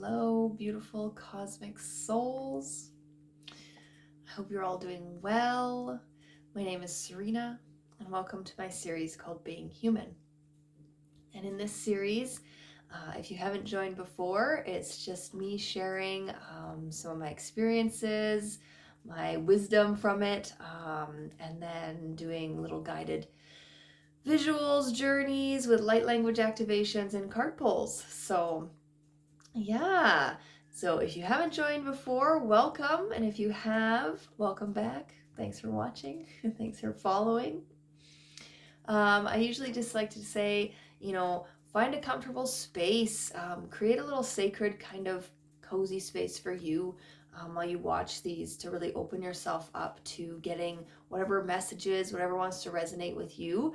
Hello, beautiful cosmic souls. I hope you're all doing well. My name is Cyrena, and welcome to my series called Being Human. And in this series, if you haven't joined before, it's just me sharing some of my experiences, my wisdom from it, and then doing little guided visuals, journeys with light language activations and card pulls. So if you haven't joined before, welcome. And if you have, welcome back. Thanks for watching. Thanks for following. I usually just like to say, find a comfortable space, create a little sacred kind of cozy space for you while you watch these to really open yourself up to getting whatever messages, whatever wants to resonate with you.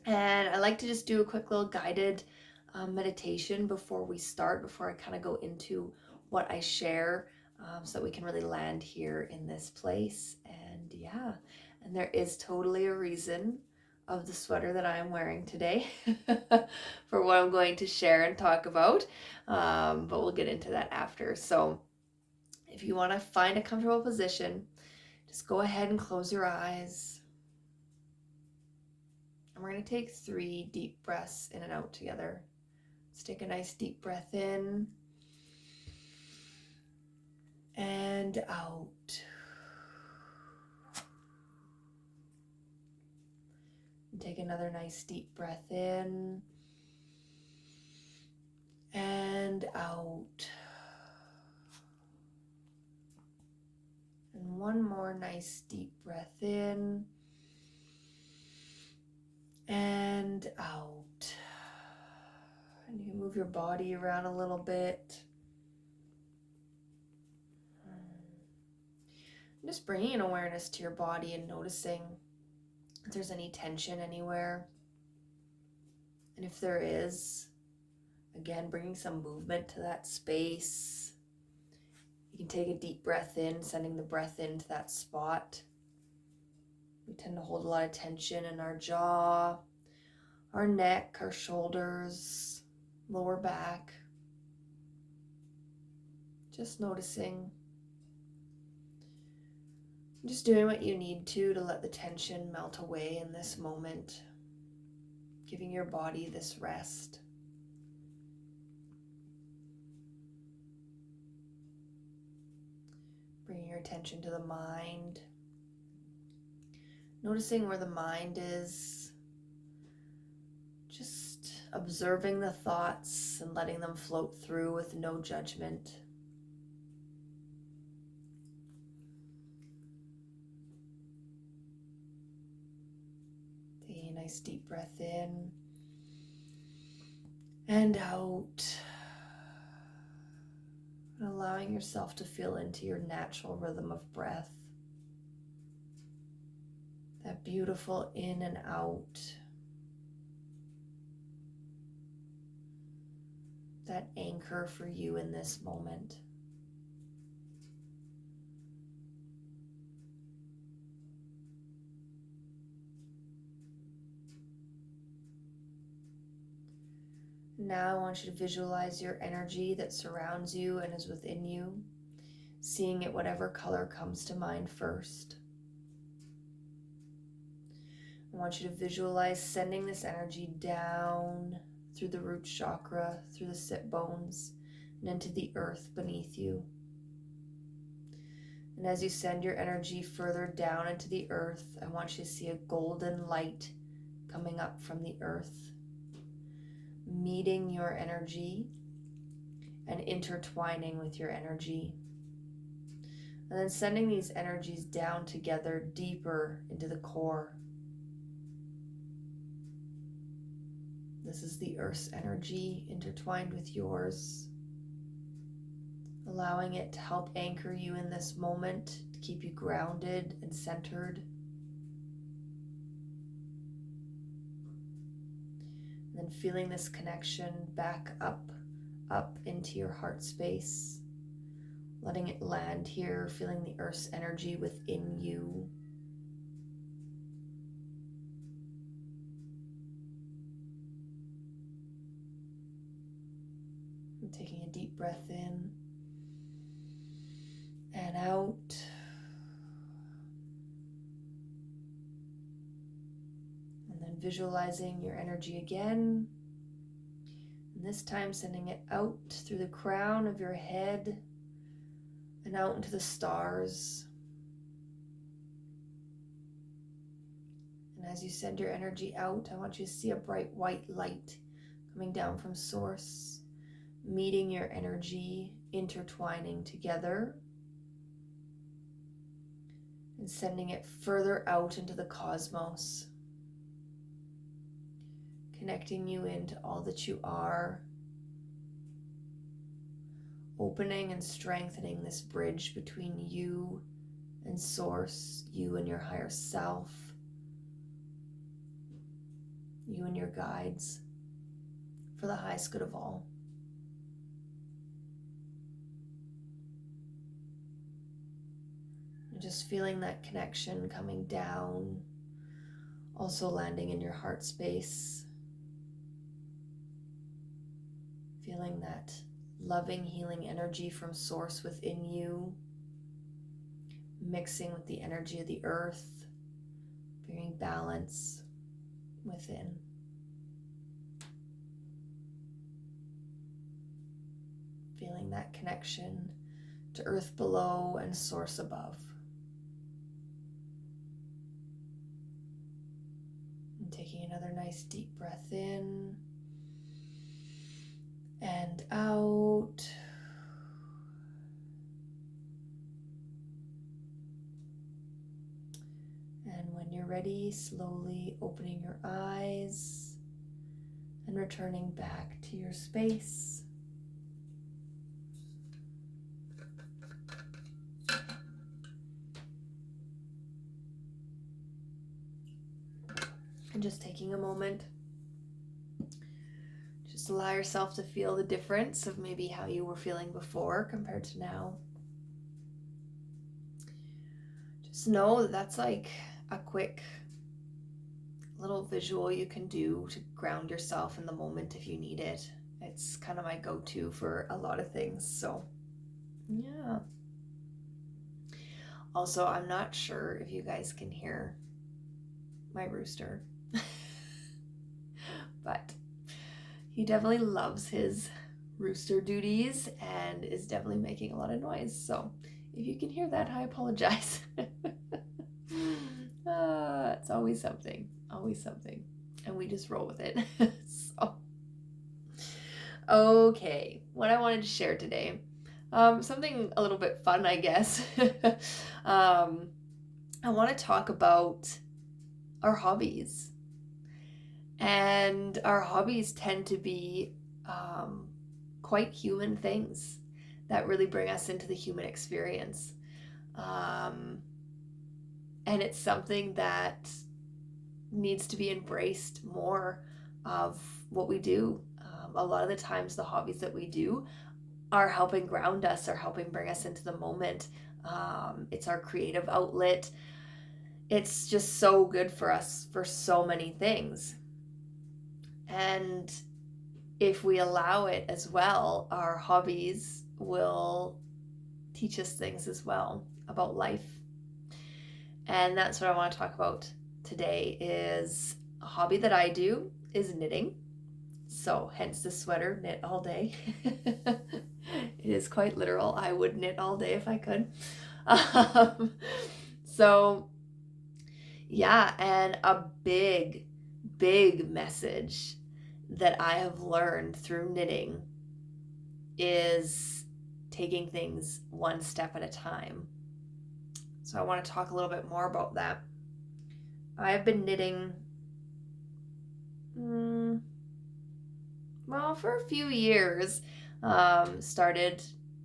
And I like to just do a quick little guided meditation before I kind of go into what I share, so that we can really land here in this place. And there is totally a reason of the sweater that I'm wearing today for what I'm going to share and talk about, but we'll get into that after. So if you want to find a comfortable position, just go ahead and close your eyes. And we're going to take 3 deep breaths in and out together. Let's take a nice deep breath in and out. And take another nice deep breath in and out. And one more nice deep breath in and out. And you can move your body around a little bit. Just bringing an awareness to your body and noticing if there's any tension anywhere. And if there is, again, bringing some movement to that space. You can take a deep breath in, sending the breath into that spot. We tend to hold a lot of tension in our jaw, our neck, our shoulders, lower back. Just noticing. Just doing what you need to let the tension melt away in this moment. Giving your body this rest. Bringing your attention to the mind. Noticing where the mind is. Just observing the thoughts and letting them float through with no judgment. Taking a nice deep breath in and out. And allowing yourself to feel into your natural rhythm of breath. That beautiful in and out. That anchor for you in this moment. Now I want you to visualize your energy that surrounds you and is within you, seeing it whatever color comes to mind first. I want you to visualize sending this energy down through the root chakra, through the sit bones, and into the earth beneath you. And as you send your energy further down into the earth, I want you to see a golden light coming up from the earth, meeting your energy and intertwining with your energy. And then sending these energies down together deeper into the core. This is the earth's energy intertwined with yours, allowing it to help anchor you in this moment, to keep you grounded and centered. And then feeling this connection back up into your heart space, letting it land here, feeling the earth's energy within you. And taking a deep breath in and out. And then visualizing your energy again. And this time sending it out through the crown of your head and out into the stars. And as you send your energy out, I want you to see a bright white light coming down from Source, meeting your energy, intertwining together, and sending it further out into the cosmos, connecting you into all that you are, opening and strengthening this bridge between you and Source, you and your higher self, you and your guides, for the highest good of all. And just feeling that connection coming down, also landing in your heart space, feeling that loving, healing energy from Source within you, mixing with the energy of the earth, bringing balance within. Feeling that connection to earth below and Source above. And taking another nice deep breath in and out. And when you're ready, slowly opening your eyes and returning back to your space. And just taking a moment, just allow yourself to feel the difference of maybe how you were feeling before compared to now. Just know that that's like a quick little visual you can do to ground yourself in the moment if you need it. It's kind of my go-to for a lot of things, so yeah. Also, I'm not sure if you guys can hear my rooster. But he definitely loves his rooster duties and is definitely making a lot of noise. So if you can hear that, I apologize. It's always something, and we just roll with it. So, okay, what I wanted to share today, something a little bit fun, I guess. I want to talk about our hobbies. And our hobbies tend to be quite human things that really bring us into the human experience. And it's something that needs to be embraced more of what we do. A lot of the times the hobbies that we do are helping ground us, or helping bring us into the moment. It's our creative outlet. It's just so good for us for so many things. And if we allow it as well, our hobbies will teach us things as well about life. And that's what I want to talk about today. Is a hobby that I do is knitting. So hence the sweater, knit all day. It is quite literal. I would knit all day if I could. So yeah, and a big message that I have learned through knitting is taking things one step at a time. So I want to talk a little bit more about that. I've been knitting, for a few years. Started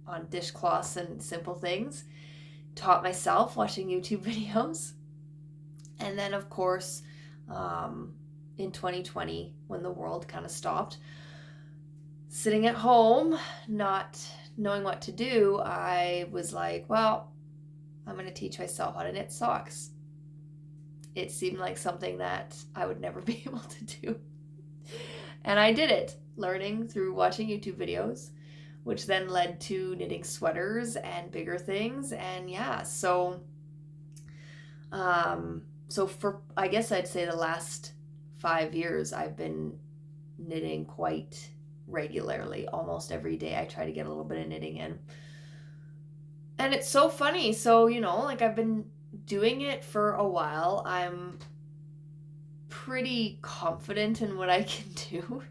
on dishcloths and simple things. Taught myself watching YouTube videos. And then, of course, in 2020, when the world kind of stopped, sitting at home, not knowing what to do, I was like, well, I'm going to teach myself how to knit socks. It seemed like something that I would never be able to do. And I did it, learning through watching YouTube videos. which then led to knitting sweaters and bigger things. And yeah, so for, I guess I'd say the last 5 years, I've been knitting quite regularly. Almost every day I try to get a little bit of knitting in. And it's so funny. So, like I've been doing it for a while. I'm pretty confident in what I can do.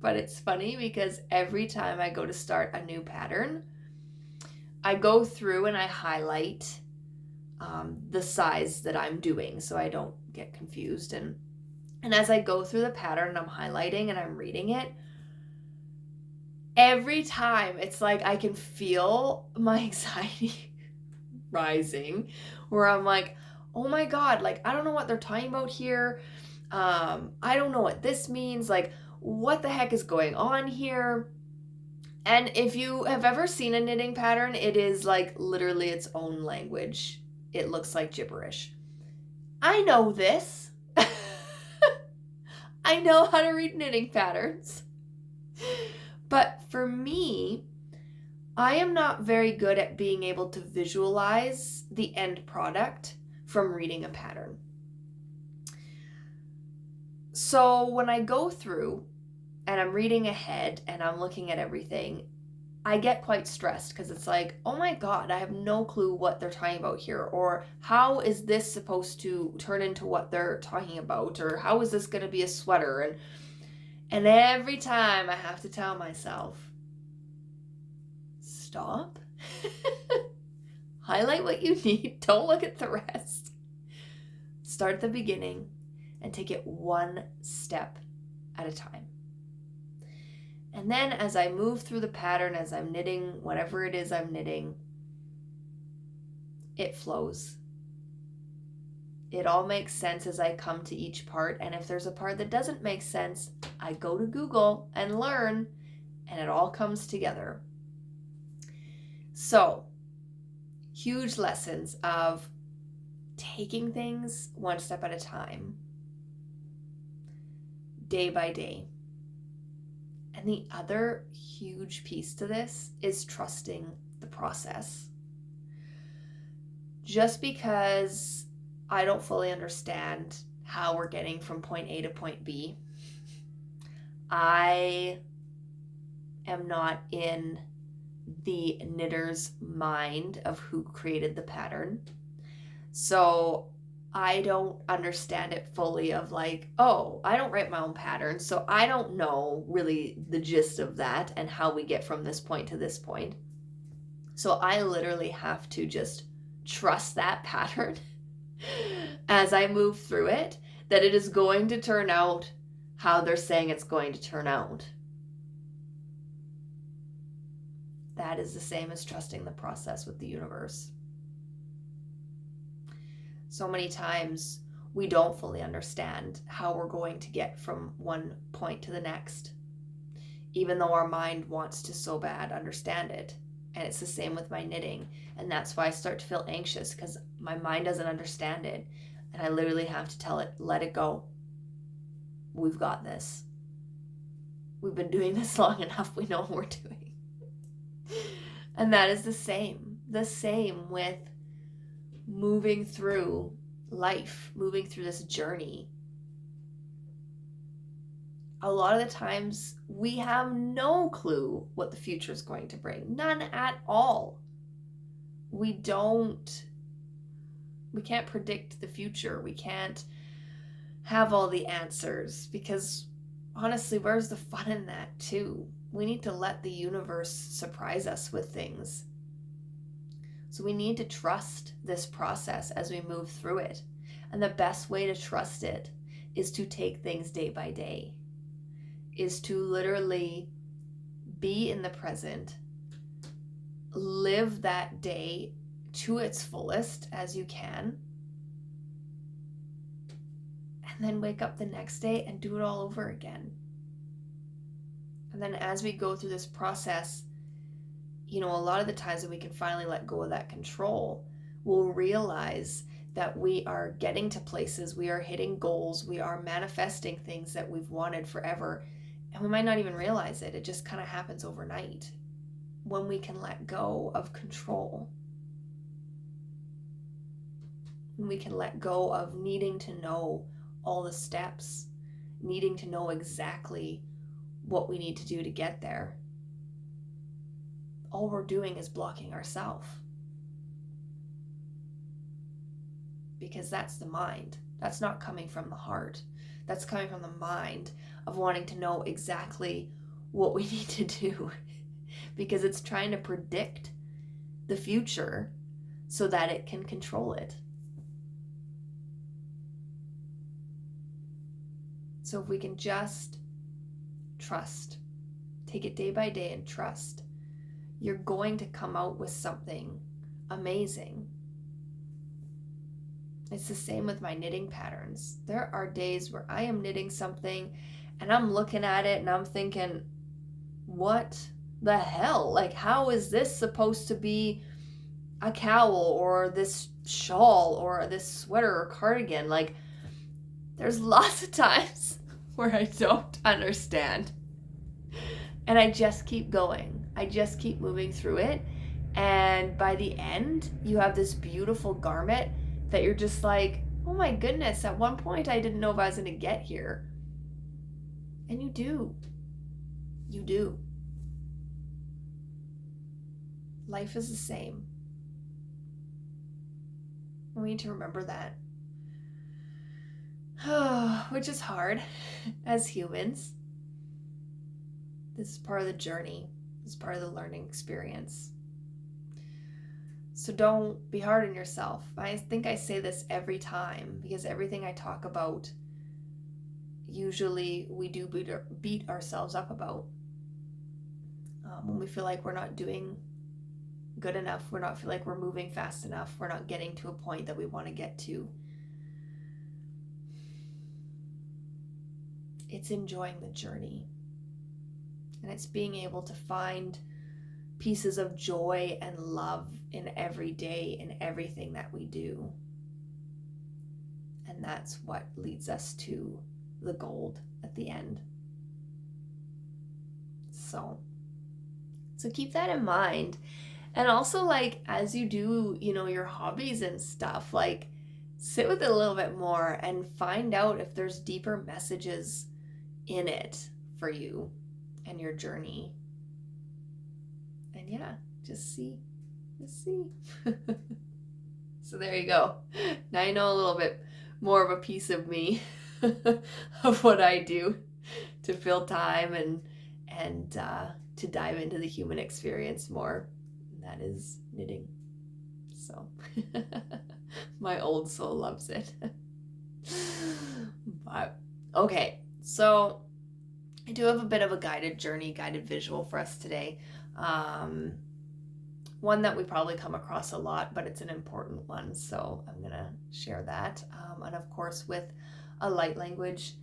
But it's funny because every time I go to start a new pattern, I go through and I highlight the size that I'm doing so I don't get confused. And as I go through the pattern, I'm highlighting and I'm reading it. Every time it's like I can feel my anxiety rising, where I'm like, oh my God, like, I don't know what they're talking about here. I don't know what this means. Like, what the heck is going on here? And if you have ever seen a knitting pattern, it is like literally its own language. It looks like gibberish. I know this. I know how to read knitting patterns. But for me, I am not very good at being able to visualize the end product from reading a pattern. So when I go through and I'm reading ahead and I'm looking at everything, I get quite stressed because it's like, oh my God, I have no clue what they're talking about here, or how is this supposed to turn into what they're talking about, or how is this going to be a sweater? And every time I have to tell myself, stop, highlight what you need, don't look at the rest. Start at the beginning and take it one step at a time. And then as I move through the pattern, as I'm knitting whatever it is I'm knitting, it flows. It all makes sense as I come to each part. And if there's a part that doesn't make sense, I go to Google and learn, and it all comes together. So, huge lessons of taking things one step at a time, day by day. And the other huge piece to this is trusting the process. Just because I don't fully understand how we're getting from point A to point B, I am not in the knitter's mind of who created the pattern. So I don't understand it fully of like, oh, I don't write my own pattern, so I don't know really the gist of that and how we get from this point to this point. So I literally have to just trust that pattern as I move through it, that it is going to turn out how they're saying it's going to turn out. That is the same as trusting the process with the universe. So many times we don't fully understand how we're going to get from one point to the next, even though our mind wants to so bad understand it. And it's the same with my knitting. And that's why I start to feel anxious, because my mind doesn't understand it. And I literally have to tell it, let it go. We've got this. We've been doing this long enough. We know what we're doing. And that is the same with moving through life, moving through this journey. A lot of the times we have no clue what the future is going to bring. None at all. We can't predict the future. We can't have all the answers, because honestly, where's the fun in that too? We need to let the universe surprise us with things. So we need to trust this process as we move through it. And the best way to trust it is to take things day by day, is to literally be in the present, live that day to its fullest as you can, and then wake up the next day and do it all over again. And then as we go through this process, a lot of the times that we can finally let go of that control, we'll realize that we are getting to places, we are hitting goals, we are manifesting things that we've wanted forever. And we might not even realize it. It just kind of happens overnight when we can let go of control. When we can let go of needing to know all the steps, needing to know exactly what we need to do to get there. All we're doing is blocking ourselves. Because that's the mind. That's not coming from the heart. That's coming from the mind of wanting to know exactly what we need to do. Because it's trying to predict the future so that it can control it. So if we can just trust, take it day by day and trust, you're going to come out with something amazing. It's the same with my knitting patterns. There are days where I am knitting something and I'm looking at it and I'm thinking, what the hell? Like, how is this supposed to be a cowl or this shawl or this sweater or cardigan? Like, there's lots of times where I don't understand. And I just keep going. I just keep moving through it. And by the end, you have this beautiful garment that you're just like, oh my goodness, at one point I didn't know if I was going to get here. And you do. You do. Life is the same. We need to remember that. Which is hard as humans. This is part of the journey. This is part of the learning experience. So don't be hard on yourself. I think I say this every time because everything I talk about, usually we do beat ourselves up about. When we feel like we're not doing good enough, we're not feel like we're moving fast enough, we're not getting to a point that we want to get to. It's enjoying the journey. And it's being able to find pieces of joy and love in every day, in everything that we do. And that's what leads us to the gold at the end. So keep that in mind. And also, like, as you do, your hobbies and stuff, like, sit with it a little bit more and find out if there's deeper messages in it for you and your journey. And yeah, just see. So there you go. Now you know a little bit more of a piece of me, of what I do to fill time and to dive into the human experience more. And that is knitting. So my old soul loves it. But okay, so I do have a bit of a guided visual for us today. One that we probably come across a lot, but it's an important one, so I'm gonna share that. And of course with a light language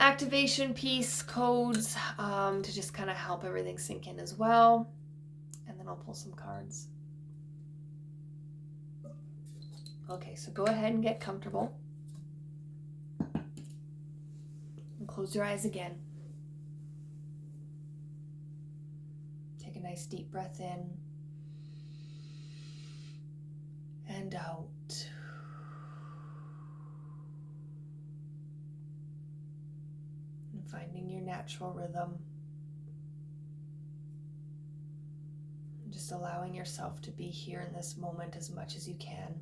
activation piece, codes, to just kind of help everything sink in as well. And then I'll pull some cards. Okay, so go ahead and get comfortable. And close your eyes again. Take a nice deep breath in and out. And finding your natural rhythm. And just allowing yourself to be here in this moment as much as you can.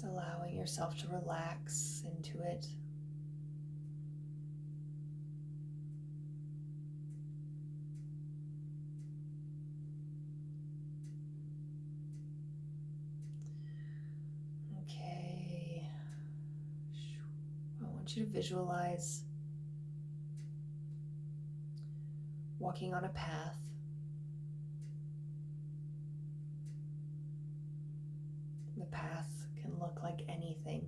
Allowing yourself to relax into it. Okay. I want you to visualize walking on a path. The path can look like anything.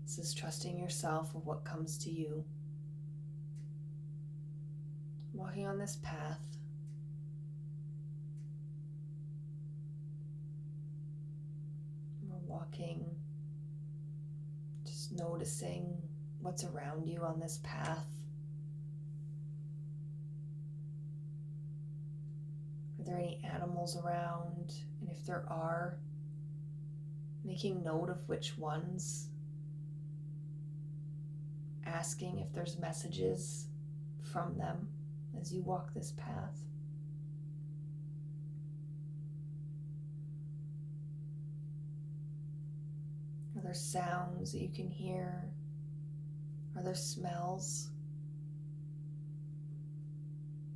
This is trusting yourself of what comes to you. Walking on this path, walking, just noticing what's around you on this path. Are there any animals around? And if there are, making note of which ones, asking if there's messages from them as you walk this path. Are there sounds that you can hear? Are there smells?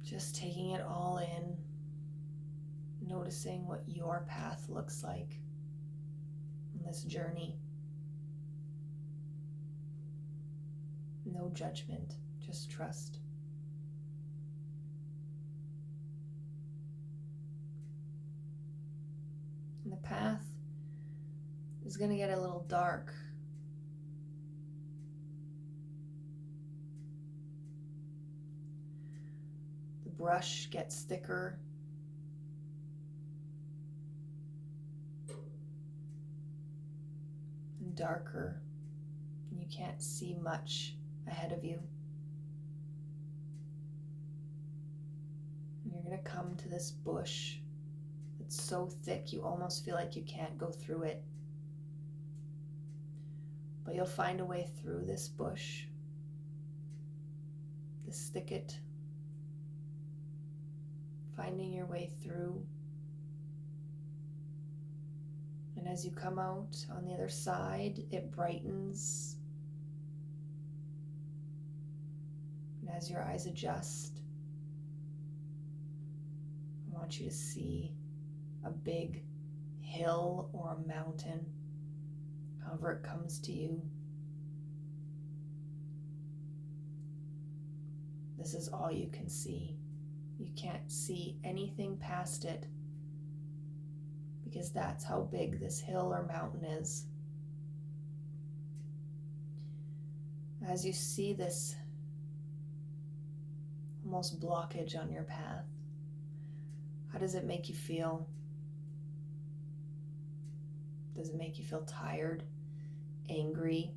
Just taking it all in, noticing what your path looks like on this journey. No judgment, just trust. And the path is going to get a little dark. The brush gets thicker. And darker. And you can't see much ahead of you. And you're going to come to this bush that's so thick you almost feel like you can't go through it. But you'll find a way through this bush, this thicket, finding your way through. And as you come out on the other side, it brightens. And as your eyes adjust, I want you to see a big hill or a mountain, however it comes to you. This is all you can see. You can't see anything past it because that's how big this hill or mountain is. As you see this almost blockage on your path, how does it make you feel? Does it make you feel tired, angry?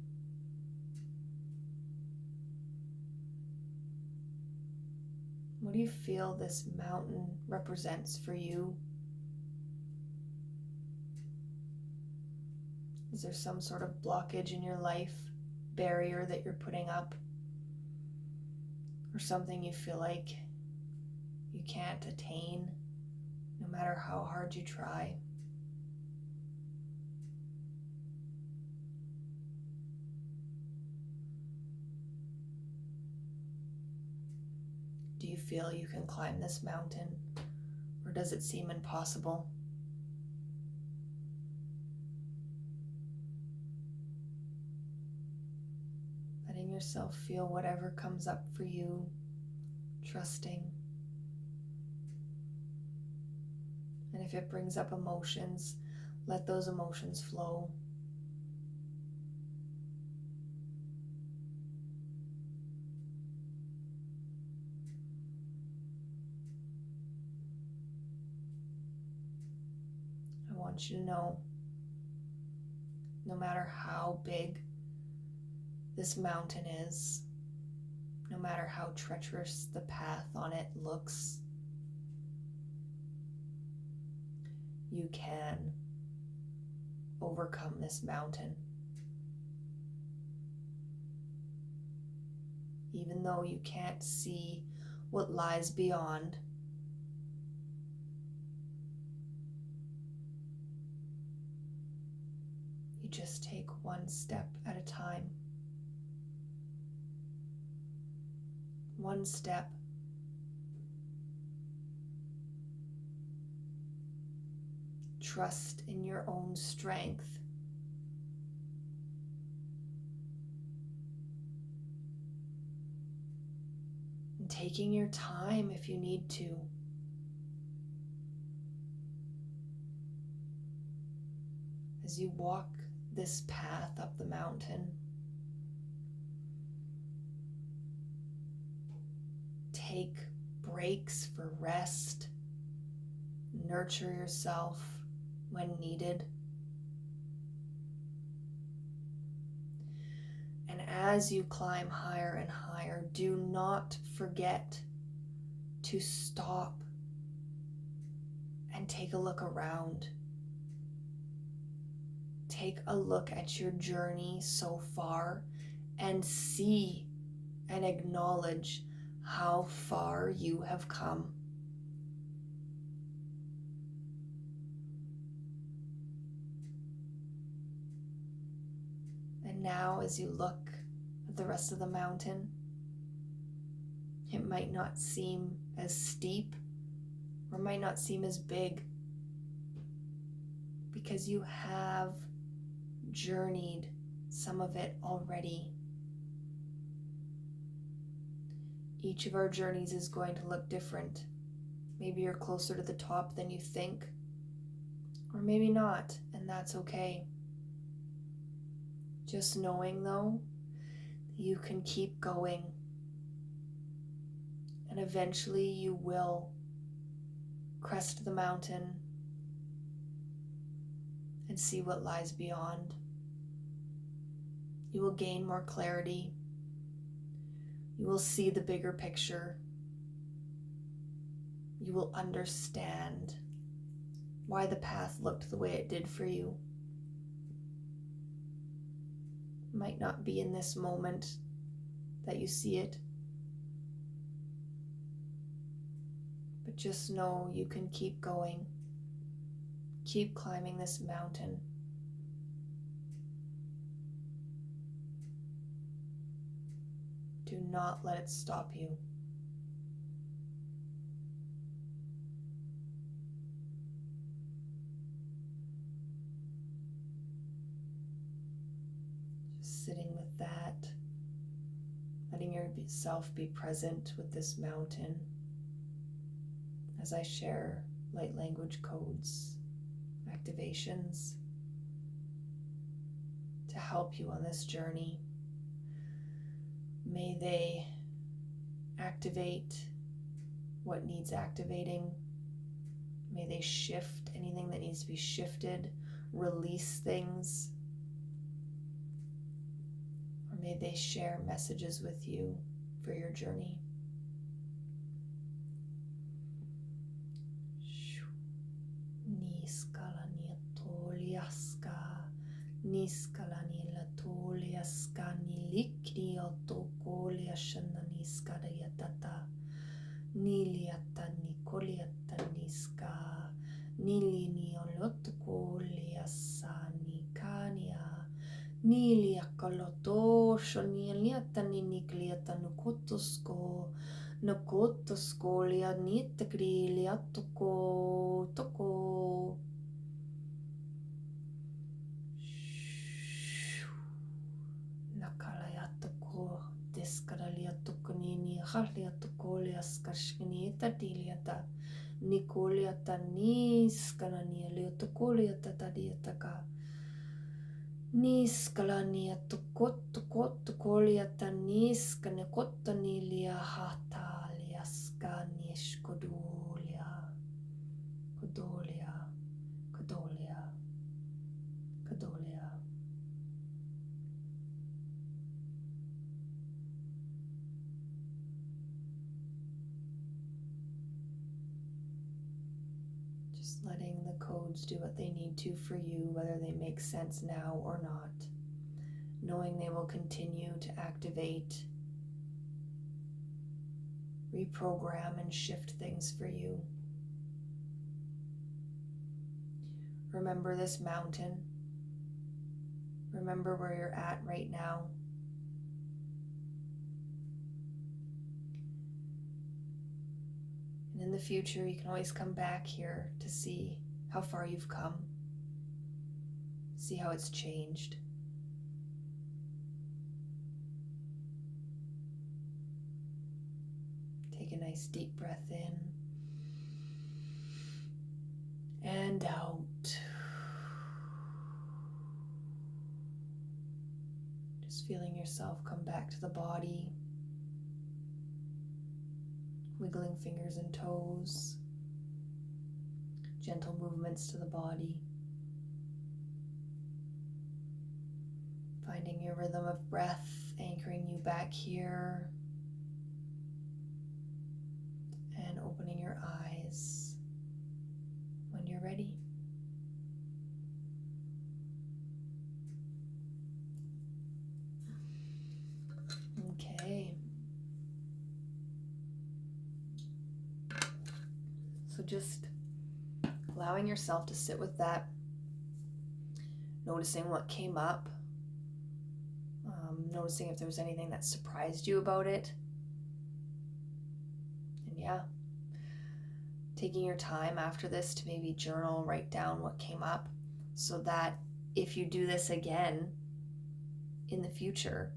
What do you feel this mountain represents for you? Is there some sort of blockage in your life, barrier that you're putting up? Or something you feel like you can't attain, no matter how hard you try? Do you feel you can climb this mountain, or does it seem impossible? Letting yourself feel whatever comes up for you, trusting. And if it brings up emotions, let those emotions flow. I want you to know, no matter how big this mountain is, no matter how treacherous the path on it looks, you can overcome this mountain. Even though you can't see what lies beyond, you just take one step at a time. One step. Trust in your own strength. And taking your time if you need to. As you walk this path up the mountain, take breaks for rest, nurture yourself when needed. as you climb higher and higher, do not forget to stop and take a look around. Take a look at your journey so far and see and acknowledge how far you have come. And now, as you look at the rest of the mountain, it might not seem as steep or might not seem as big because you have journeyed some of it already. Each of our journeys is going to look different. Maybe you're closer to the top than you think, or maybe not, and that's okay. Just knowing, though, you can keep going, and eventually you will crest the mountain and see what lies beyond. You will gain more clarity. You will see the bigger picture. You will understand why the path looked the way it did for you. It might not be in this moment that you see it, but just know you can keep going. Keep climbing this mountain. Do not let it stop you. Just sitting with that, letting yourself be present with this mountain as I share light language codes, activations to help you on this journey. May they activate what needs activating. May they shift anything that needs to be shifted, release things, or may they share messages with you for your journey. Niskalani la tolia skani likri otokolia shanani skadaya tata niliata nikoliata niska nilini olotokolia sani kania niliakaloto shonialiata ninikliata nukotoskolia nitakrilia toko Nakalayatoko, Deskaraliatokonini, Haliatokoliaskashkinieta diliata, Nikoliata niskalania liotokoliata tadiataka, Niskalania tokotokoliata niskanekotanilia hataliaskanishkodulia, Kodolia, Kodolia, Kodolia. Letting the codes do what they need to for you, whether they make sense now or not. Knowing they will continue to activate, reprogram, and shift things for you. Remember this mountain. Remember where you're at right now. And in the future, you can always come back here to see how far you've come, see how it's changed. Take a nice deep breath in and out. Just feeling yourself come back to the body. Wiggling fingers and toes, gentle movements to the body. Finding your rhythm of breath, anchoring you back here, and opening your eyes when you're ready. Okay. So just allowing yourself to sit with that, noticing what came up, noticing if there was anything that surprised you about it. And yeah, taking your time after this to maybe journal, write down what came up, so that if you do this again in the future,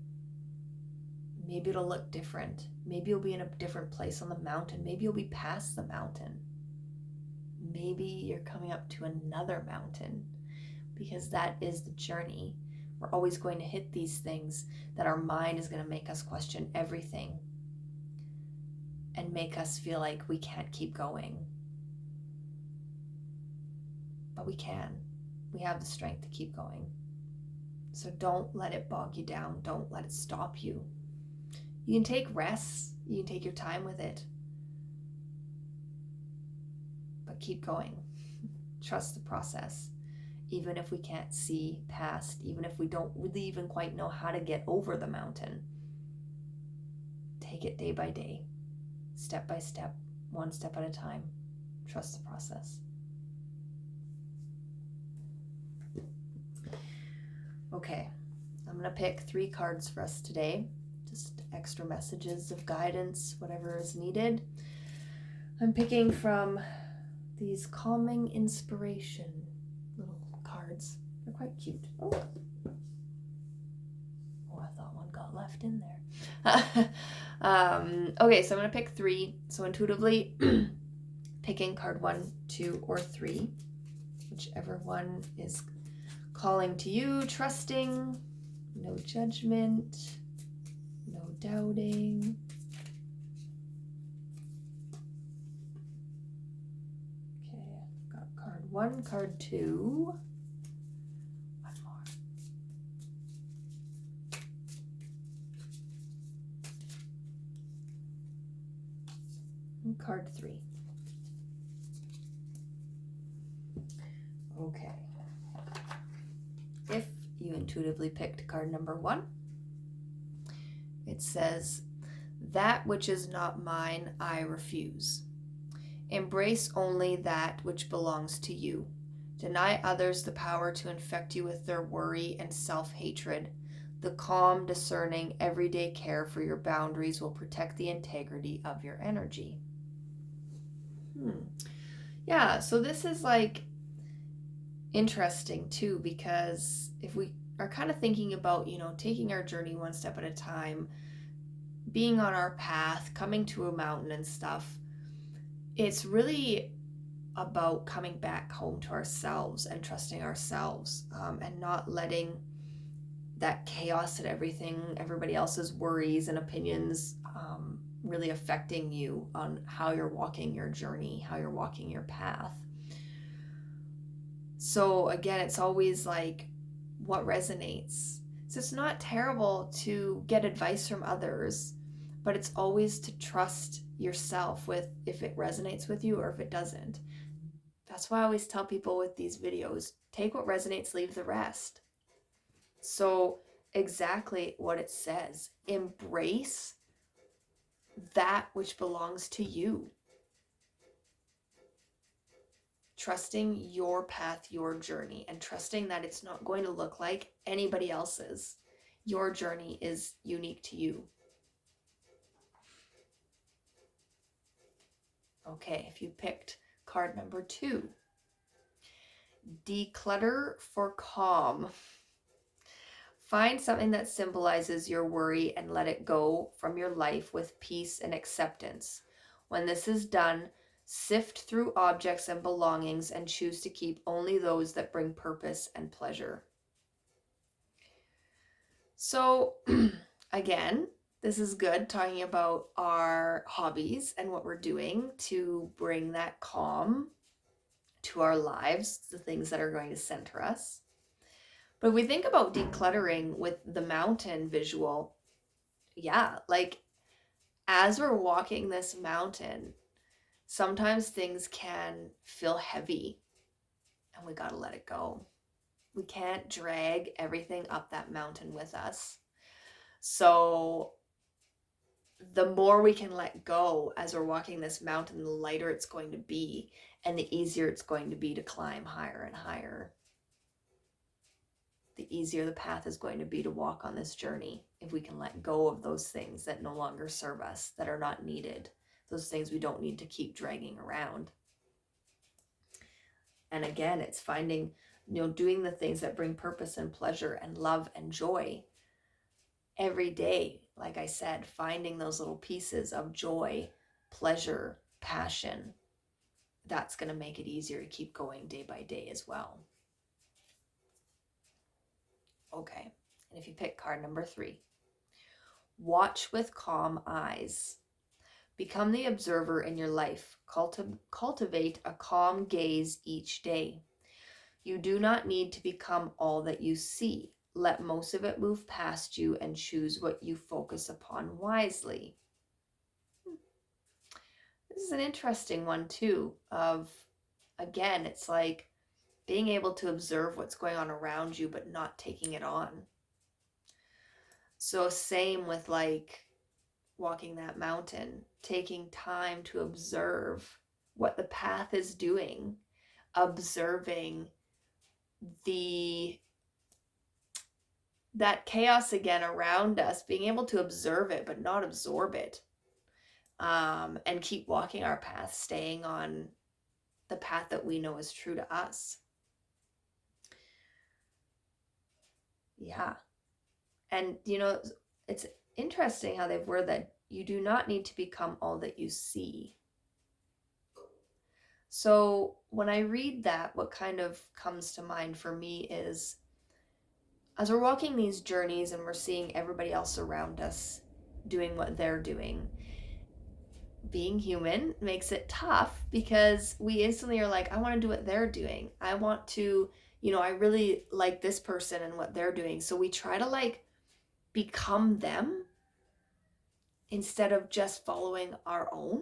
maybe it'll look different. Maybe you'll be in a different place on the mountain. Maybe you'll be past the mountain. Maybe you're coming up to another mountain, because that is the journey. We're always going to hit these things that our mind is going to make us question everything and make us feel like we can't keep going. But we can. We have the strength to keep going. So don't let it bog you down. Don't let it stop you. You can take rests. You can take your time with it. But keep going. Trust the process. Even if we can't see past, even if we don't really even quite know how to get over the mountain, take it day by day, step by step, one step at a time. Trust the process. Okay, I'm going to pick 3 cards for us today, just extra messages of guidance, whatever is needed. I'm picking from these calming inspiration little cards. They're quite cute. Oh, I thought one got left in there. Okay, so I'm going to pick 3. So intuitively picking card 1, 2, or 3, whichever one is calling to you, trusting, no judgment, no doubting. Okay, I've got card 1, card 2. One more. And card 3. Okay. If you intuitively picked card number 1, it says, "That which is not mine, I refuse. Embrace only that which belongs to you. Deny others the power to infect you with their worry and self-hatred. The calm, discerning, everyday care for your boundaries will protect the integrity of your energy." Yeah, so this is like interesting too, because if we are kind of thinking about, taking our journey one step at a time, being on our path, coming to a mountain and stuff, it's really about coming back home to ourselves and trusting ourselves, and not letting that chaos and everybody else's worries and opinions really affecting you on how you're walking your journey, how you're walking your path. So again, it's always like what resonates. So it's not terrible to get advice from others, but it's always to trust yourself with if it resonates with you or if it doesn't. That's why I always tell people with these videos, take what resonates, leave the rest. So exactly what it says, embrace that which belongs to you. Trusting your path, your journey, and trusting that it's not going to look like anybody else's. Your journey is unique to you. Okay, if you picked card number 2, declutter for calm. Find something that symbolizes your worry and let it go from your life with peace and acceptance. When this is done, sift through objects and belongings and choose to keep only those that bring purpose and pleasure. So again, this is good, talking about our hobbies and what we're doing to bring that calm to our lives, the things that are going to center us. But if we think about decluttering with the mountain visual, yeah, like as we're walking this mountain, sometimes things can feel heavy and we got to let it go. We can't drag everything up that mountain with us. So the more we can let go as we're walking this mountain, the lighter it's going to be and the easier it's going to be to climb higher and higher. The easier the path is going to be to walk on this journey if we can let go of those things that no longer serve us, that are not needed, those things we don't need to keep dragging around. And again, it's finding, doing the things that bring purpose and pleasure and love and joy every day. Like I said, finding those little pieces of joy, pleasure, passion, that's going to make it easier to keep going day by day as well. Okay, and if you pick card number 3, watch with calm eyes. Become the observer in your life. Cultivate a calm gaze each day. You do not need to become all that you see. Let most of it move past you and choose what you focus upon wisely. This is an interesting one too, of, again, it's like being able to observe what's going on around you, but not taking it on. So same with like walking that mountain, taking time to observe what the path is doing, observing that chaos again around us, being able to observe it but not absorb it, and keep walking our path, staying on the path that we know is true to us. Yeah. And it's interesting how they've worded that you do not need to become all that you see. So when I read that, what kind of comes to mind for me is, as we're walking these journeys and we're seeing everybody else around us doing what they're doing, being human makes it tough because we instantly are like, I want to do what they're doing. I want to, I really like this person and what they're doing. So we try to like become them instead of just following our own.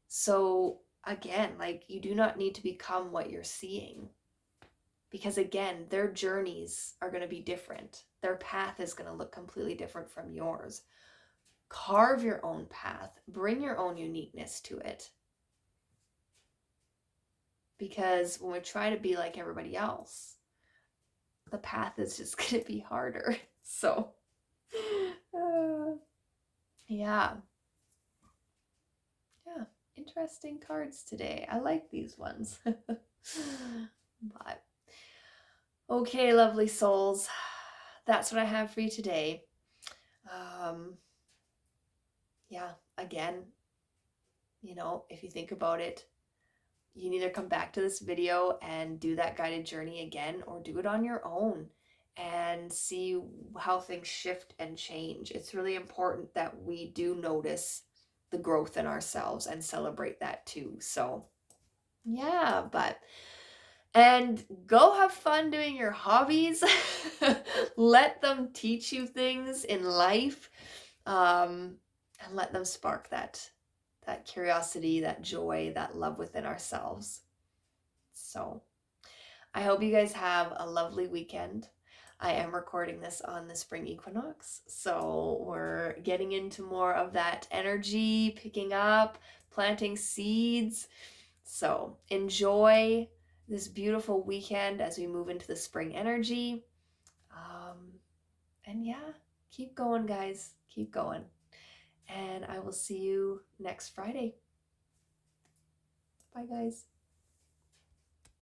So again, like, you do not need to become what you're seeing, because again, their journeys are going to be different. Their path is going to look completely different from yours. Carve your own path, bring your own uniqueness to it. Because when we try to be like everybody else, the path is just going to be harder. So, yeah. Yeah, interesting cards today. I like these ones. But, okay, lovely souls. That's what I have for you today. Yeah, again, if you think about it, you can either come back to this video and do that guided journey again, or do it on your own and see how things shift and change. It's really important that we do notice the growth in ourselves and celebrate that too. So yeah, and go have fun doing your hobbies. Let them teach you things in life, and let them spark that curiosity, that joy, that love within ourselves. So I hope you guys have a lovely weekend. I am recording this on the spring equinox, so we're getting into more of that energy, picking up, planting seeds. So enjoy this beautiful weekend as we move into the spring energy. And yeah, keep going, guys. Keep going. And I will see you next Friday. Bye, guys.